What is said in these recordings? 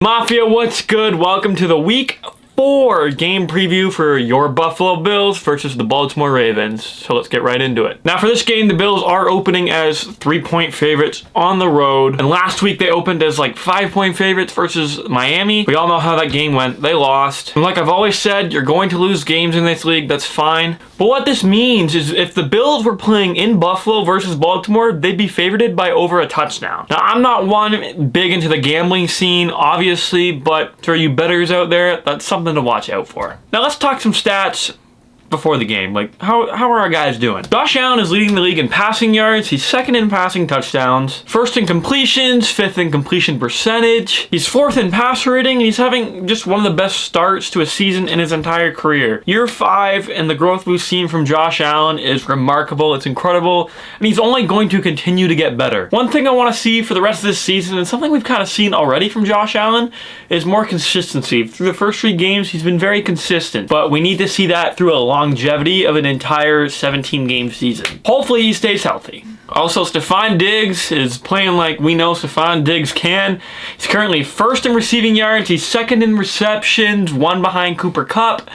Mafia, what's good? Welcome to the Week 4 game preview for your Buffalo Bills versus the Baltimore Ravens. So let's get right into it. Now for this game, the Bills are opening as 3-point favorites on the road. And last week they opened as like 5-point favorites versus Miami. We all know how that game went. They lost. And like I've always said, you're going to lose games in this league. That's fine. But what this means is if the Bills were playing in Buffalo versus Baltimore, they'd be favorited by over a touchdown. Now, I'm not one big into the gambling scene, obviously, but for you bettors out there, that's something to watch out for. Now, let's talk some stats before the game. Like, how are our guys doing? Josh Allen is leading the league in passing yards. He's second in passing touchdowns, first in completions, fifth in completion percentage. He's fourth in passer rating, and he's having just one of the best starts to a season in his entire career. Year 5, and the growth we've seen from Josh Allen is remarkable. It's incredible, and he's only going to continue to get better. One thing I want to see for the rest of this season, and something we've kind of seen already from Josh Allen, is more consistency. Through the first 3 games, he's been very consistent, but we need to see that through a longevity of an entire 17-game season. Hopefully he stays healthy. Also, Stephon Diggs is playing like we know Stephon Diggs can. He's currently first in receiving yards, he's second in receptions, one behind Cooper Kupp,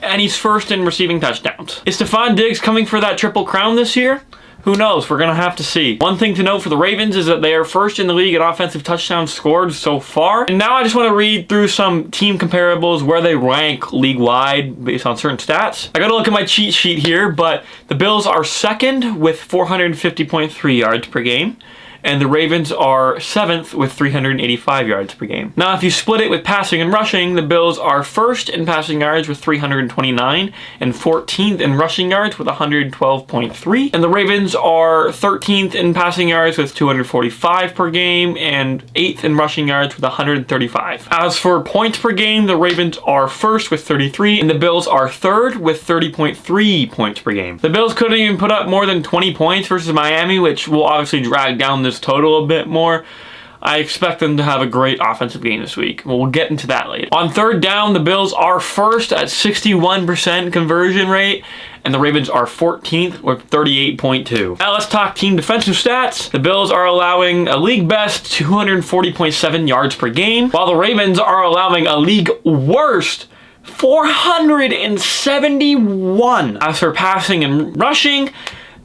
and he's first in receiving touchdowns. Is Stephon Diggs coming for that triple crown this year? Who knows? We're going to have to see. One thing to note for the Ravens is that they are first in the league in offensive touchdowns scored so far. And now I just want to read through some team comparables where they rank league-wide based on certain stats. I got to look at my cheat sheet here, but the Bills are second with 450.3 yards per game. And the Ravens are 7th with 385 yards per game. Now, if you split it with passing and rushing, the Bills are first in passing yards with 329 and 14th in rushing yards with 112.3. And the Ravens are 13th in passing yards with 245 per game and 8th in rushing yards with 135. As for points per game, the Ravens are first with 33 and the Bills are third with 30.3 points per game. The Bills couldn't even put up more than 20 points versus Miami, which will obviously drag down this total a bit more. I expect them to have a great offensive game this week. Well, we'll get into that later. On third down, the Bills are first at 61% conversion rate, and the Ravens are 14th with 38.2. Now let's talk team defensive stats. The Bills are allowing a league best 240.7 yards per game, while the Ravens are allowing a league worst 471. As for passing and rushing,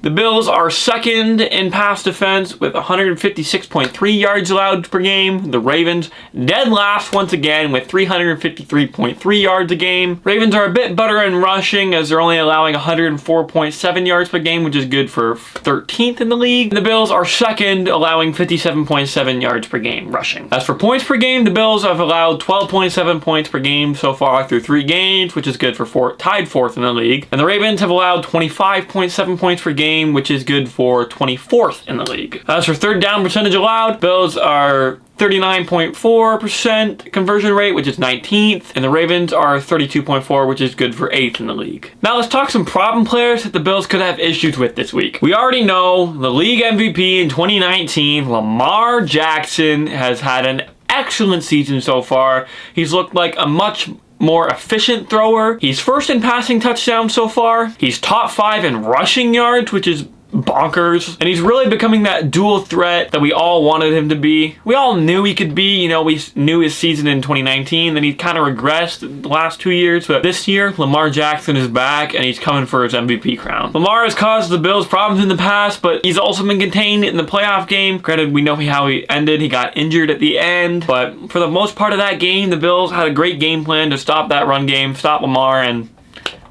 the Bills are second in pass defense with 156.3 yards allowed per game. The Ravens dead last once again with 353.3 yards a game. Ravens are a bit better in rushing as they're only allowing 104.7 yards per game, which is good for 13th in the league. The Bills are second, allowing 57.7 yards per game rushing. As for points per game, the Bills have allowed 12.7 points per game so far through 3 games, which is good for tied 4th in the league. And the Ravens have allowed 25.7 points per game, which is good for 24th in the league. As for third down percentage allowed, Bills are 39.4% conversion rate, which is 19th, and the Ravens are 32.4%, which is good for 8th in the league. Now let's talk some problem players that the Bills could have issues with this week. We already know the league MVP in 2019, Lamar Jackson, has had an excellent season so far. He's looked like a much more efficient thrower. He's first in passing touchdowns so far. He's top 5 in rushing yards, which is bonkers. And he's really becoming that dual threat that we all wanted him to be. We all knew he could be. You know, we knew his season in 2019, then he kind of regressed the last 2 years. But this year, Lamar Jackson is back and he's coming for his MVP crown. Lamar has caused the Bills problems in the past, but he's also been contained in the playoff game. Granted, we know how he ended. He got injured at the end. But for the most part of that game, the Bills had a great game plan to stop that run game, stop Lamar, and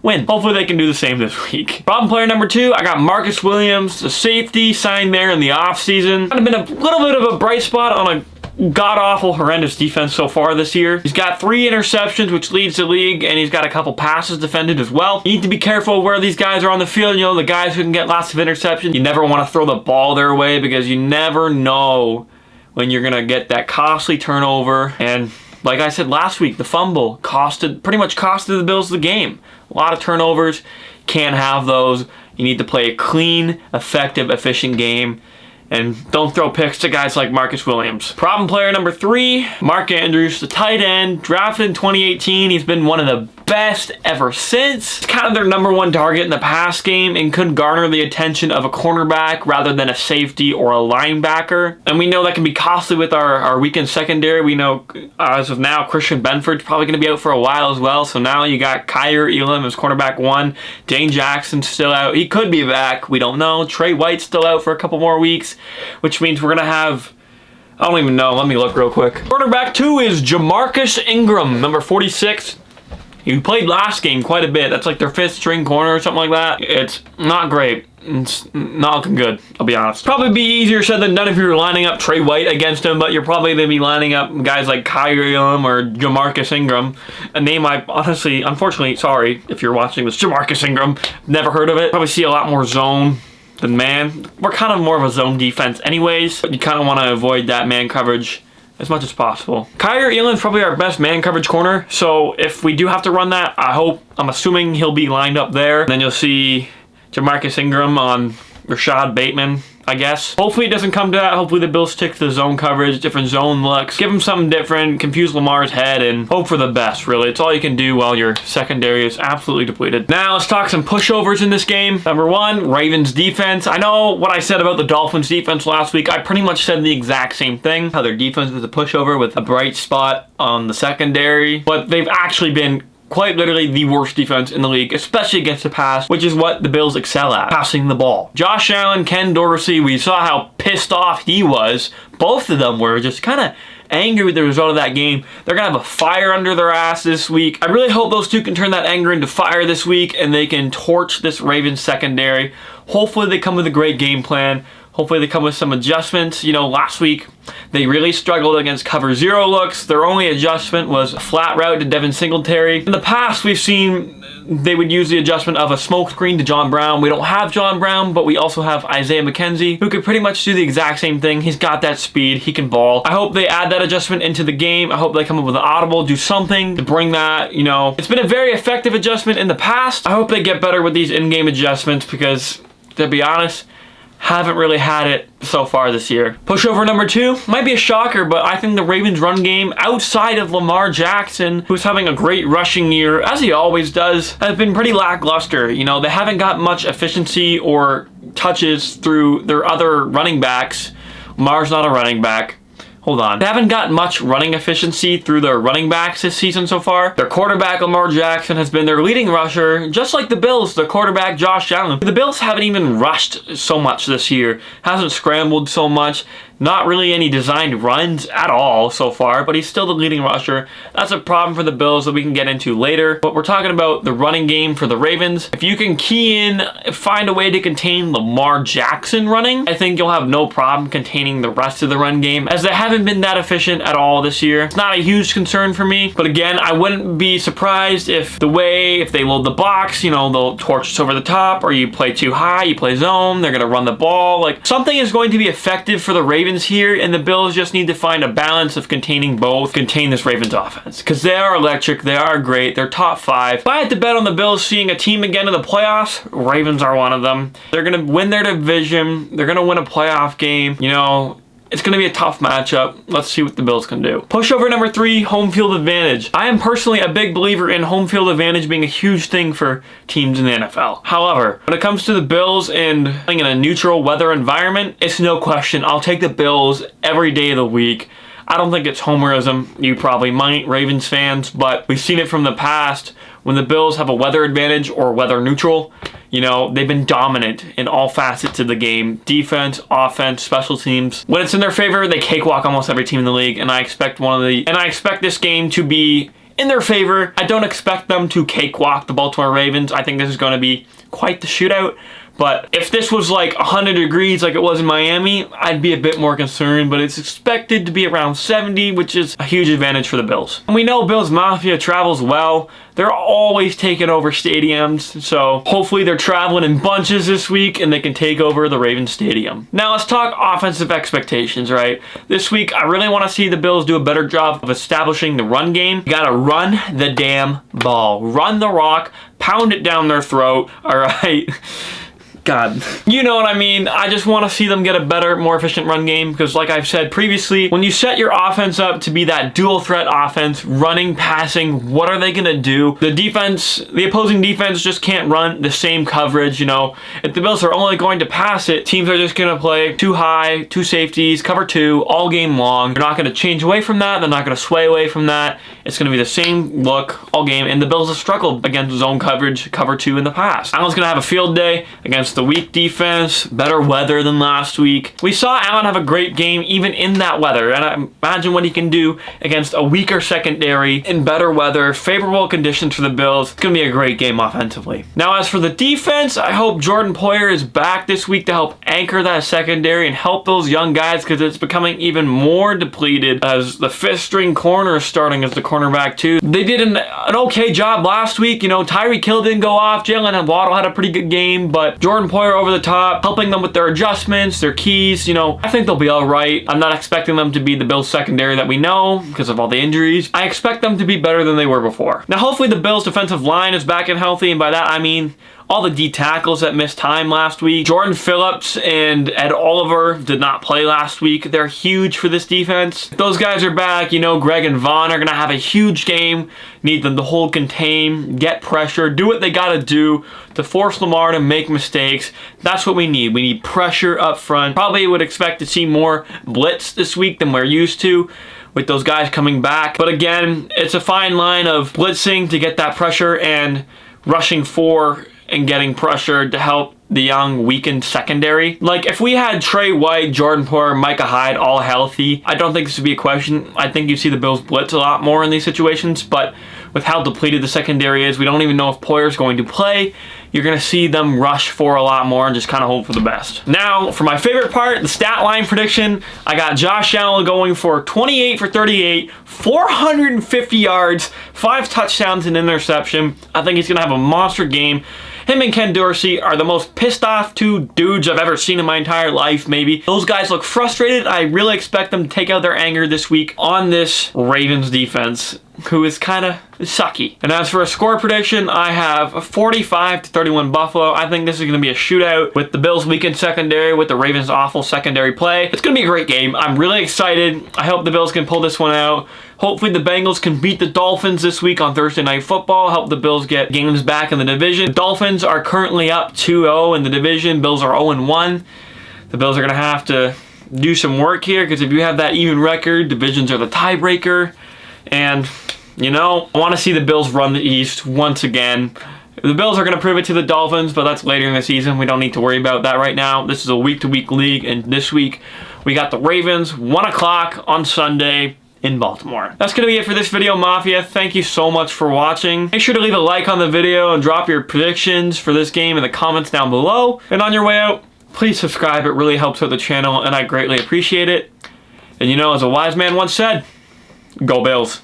win. Hopefully they can do the same this week. Problem player number 2, I got Marcus Williams, the safety, signed there in the offseason. Kind of been a little bit of a bright spot on a god-awful, horrendous defense so far this year. He's got 3 interceptions, which leads the league, and he's got a couple passes defended as well. You need to be careful where these guys are on the field. You know, the guys who can get lots of interceptions, you never want to throw the ball their way because you never know when you're going to get that costly turnover. And like I said last week, the fumble pretty much costed the Bills the game. A lot of turnovers. Can't have those. You need to play a clean, effective, efficient game. And don't throw picks to guys like Marcus Williams. Problem player number 3, Mark Andrews, the tight end, drafted in 2018. He's been one of the best ever since. It's kind of their #1 target in the pass game and could garner the attention of a cornerback rather than a safety or a linebacker. And we know that can be costly with our weekend secondary. We know as of now, Christian Benford's probably going to be out for a while as well. So now you got Kyer Elam as cornerback 1. Dane Jackson's still out. He could be back. We don't know. Trey White's still out for a couple more weeks, which means we're going to have, I don't even know. Let me look real quick. Quarterback 2 is Jamarcus Ingram, number 46. He played last game quite a bit. That's like their 5th string corner or something like that. It's not great. It's not looking good, I'll be honest. Probably be easier said than done if you were lining up Trey White against him, but you're probably going to be lining up guys like Kyer Elam or Jamarcus Ingram. A name I honestly, unfortunately, sorry if you're watching this, Jamarcus Ingram, never heard of it. Probably see a lot more zone than man. We're kind of more of a zone defense anyways, but you kind of want to avoid that man coverage as much as possible. Kyer Elam's probably our best man coverage corner, so if we do have to run that, I'm assuming he'll be lined up there. And then you'll see Jamarcus Ingram on Rashad Bateman, I guess. Hopefully it doesn't come to that. Hopefully the Bills stick to the zone coverage, different zone looks, give him something different, confuse Lamar's head, and hope for the best, really. It's all you can do while your secondary is absolutely depleted. Now let's talk some pushovers in this game. Number 1, Ravens defense. I know what I said about the Dolphins defense last week. I pretty much said the exact same thing, how their defense was a pushover with a bright spot on the secondary, but they've actually been quite literally the worst defense in the league, especially against the pass, which is what the Bills excel at, passing the ball. Josh Allen, Ken Dorsey, we saw how pissed off he was. Both of them were just kind of angry with the result of that game. They're going to have a fire under their ass this week. I really hope those two can turn that anger into fire this week and they can torch this Ravens secondary. Hopefully they come with a great game plan. Hopefully they come with some adjustments. You know, last week they really struggled against cover 0 looks. Their only adjustment was a flat route to Devin Singletary. In the past, we've seen they would use the adjustment of a smoke screen to John Brown. We don't have John Brown, but we also have Isaiah McKenzie, who could pretty much do the exact same thing. He's got that speed. He can ball. I hope they add that adjustment into the game. I hope they come up with an audible, do something to bring that, you know. It's been a very effective adjustment in the past. I hope they get better with these in-game adjustments because, to be honest, haven't really had it so far this year. Pushover number 2 might be a shocker, but I think the Ravens run game outside of Lamar Jackson, who's having a great rushing year, as he always does, has been pretty lackluster. You know, they haven't got much efficiency or touches through their other running backs. Lamar's not a running back. Hold on. They haven't got much running efficiency through their running backs this season so far. Their quarterback, Lamar Jackson, has been their leading rusher, just like the Bills, their quarterback, Josh Allen. The Bills haven't even rushed so much this year, hasn't scrambled so much, not really any designed runs at all so far, but he's still the leading rusher. That's a problem for the Bills that we can get into later. But we're talking about the running game for the Ravens. If you can key in, find a way to contain Lamar Jackson running, I think you'll have no problem containing the rest of the run game, as they haven't been that efficient at all this year. It's not a huge concern for me, but again, I wouldn't be surprised if they load the box, you know, they'll torch us over the top, or you play too high, you play zone, they're going to run the ball. Like, something is going to be effective for the Ravens here, and the Bills just need to find a balance of containing both, contain this Ravens offense, because they are electric, they are great, they're top 5. If I had to bet on the Bills seeing a team again in the playoffs, Ravens are one of them. They're going to win their division, they're going to win a playoff game, you know. It's going to be a tough matchup. Let's see what the Bills can do. Pushover number 3, home field advantage. I am personally a big believer in home field advantage being a huge thing for teams in the NFL. However, when it comes to the Bills and playing in a neutral weather environment, it's no question. I'll take the Bills every day of the week. I don't think it's homerism. You probably might, Ravens fans, but we've seen it from the past. When the Bills have a weather advantage or weather neutral, you know, they've been dominant in all facets of the game. Defense, offense, special teams. When it's in their favor, they cakewalk almost every team in the league, and I expect this game to be in their favor. I don't expect them to cakewalk the Baltimore Ravens. I think this is going to be quite the shootout. But if this was like 100 degrees like it was in Miami, I'd be a bit more concerned, but it's expected to be around 70, which is a huge advantage for the Bills. And we know Bills Mafia travels well. They're always taking over stadiums, so hopefully they're traveling in bunches this week and they can take over the Ravens Stadium. Now let's talk offensive expectations, right? This week, I really want to see the Bills do a better job of establishing the run game. You gotta run the damn ball. Run the rock, pound it down their throat, all right? God. You know what I mean? I just want to see them get a better, more efficient run game because like I've said previously, when you set your offense up to be that dual threat offense, running, passing, what are they going to do? The opposing defense just can't run the same coverage, you know. If the Bills are only going to pass it, teams are just going to play too high, two safeties, cover two, all game long. They're not going to change away from that. They're not going to sway away from that. It's going to be the same look all game, and the Bills have struggled against zone coverage, cover two in the past. Allen's going to have a field day against the weak defense, better weather than last week. We saw Allen have a great game even in that weather, and I imagine what he can do against a weaker secondary in better weather, favorable conditions for the Bills. It's going to be a great game offensively. Now, as for the defense, I hope Jordan Poyer is back this week to help anchor that secondary and help those young guys because it's becoming even more depleted as the fifth string corner is starting as the cornerback too. They did an okay job last week. You know, Tyreek Hill didn't go off. Jalen Waddle had a pretty good game, but Jordan Poyer over the top, helping them with their adjustments, their keys. You know, I think they'll be all right. I'm not expecting them to be the Bills secondary that we know because of all the injuries. I expect them to be better than they were before. Now, hopefully the Bills defensive line is back and healthy, and by that I mean all the D tackles that missed time last week. Jordan Phillips and Ed Oliver did not play last week. They're huge for this defense. If those guys are back, you know, Greg and Vaughn are going to have a huge game. Need them to hold, contain, get pressure, do what they got to do to force Lamar to make mistakes. That's what we need. We need pressure up front. Probably would expect to see more blitz this week than we're used to with those guys coming back. But again, it's a fine line of blitzing to get that pressure and rushing for and getting pressure to help the young, weakened secondary. Like, if we had Trey White, Jordan Poyer, Micah Hyde all healthy, I don't think this would be a question. I think you see the Bills blitz a lot more in these situations, but with how depleted the secondary is, we don't even know if Poyer's going to play. You're going to see them rush for a lot more and just kind of hope for the best. Now, for my favorite part, the stat line prediction, I got Josh Allen going for 28 for 38, 450 yards, 5 touchdowns and interception. I think he's going to have a monster game. Him and Ken Dorsey are the most pissed off two dudes I've ever seen in my entire life, maybe. Those guys look frustrated. I really expect them to take out their anger this week on this Ravens defense, who is kind of sucky. And as for a score prediction, I have a 45-31 Buffalo. I think this is going to be a shootout with the Bills' weakened secondary, with the Ravens' awful secondary play. It's going to be a great game. I'm really excited. I hope the Bills can pull this one out. Hopefully the Bengals can beat the Dolphins this week on Thursday Night Football. Help the Bills get games back in the division. The Dolphins are currently up 2-0 in the division. Bills are 0-1. The Bills are going to have to do some work here because if you have that even record, divisions are the tiebreaker. And, you know, I want to see the Bills run the East once again. The Bills are going to prove it to the Dolphins, but that's later in the season. We don't need to worry about that right now. This is a week-to-week league, and this week we got the Ravens, 1 o'clock on Sunday in Baltimore. That's going to be it for this video, Mafia. Thank you so much for watching. Make sure to leave a like on the video and drop your predictions for this game in the comments down below. And on your way out, please subscribe. It really helps out the channel, and I greatly appreciate it. And you know, as a wise man once said, go Bills.